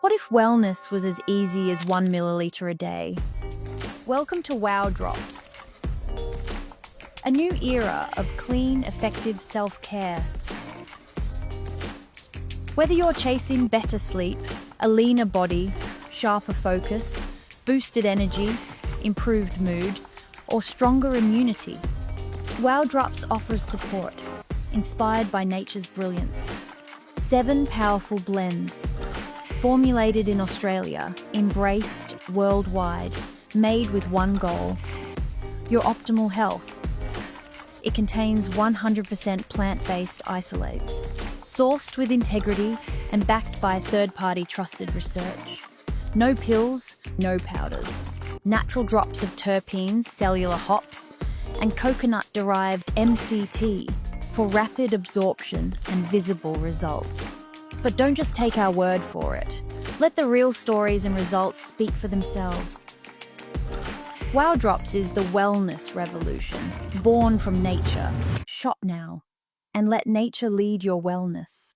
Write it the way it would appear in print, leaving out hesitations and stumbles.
What if wellness was as easy as 1 milliliter a day? Welcome to WOWDropz, a new era of clean, effective self-care. Whether you're chasing better sleep, a leaner body, sharper focus, boosted energy, improved mood, or stronger immunity, WOWDropz offers support, inspired by nature's brilliance. 7 powerful blends, formulated in Australia, embraced worldwide, made with one goal: your optimal health. It contains 100% plant-based isolates, sourced with integrity and backed by third-party trusted research. No pills, no powders. Natural drops of terpenes, cellular hops, and coconut-derived MCT for rapid absorption and visible results. But don't just take our word for it. Let the real stories and results speak for themselves. WOWDropz is the wellness revolution, born from nature. Shop now and let nature lead your wellness.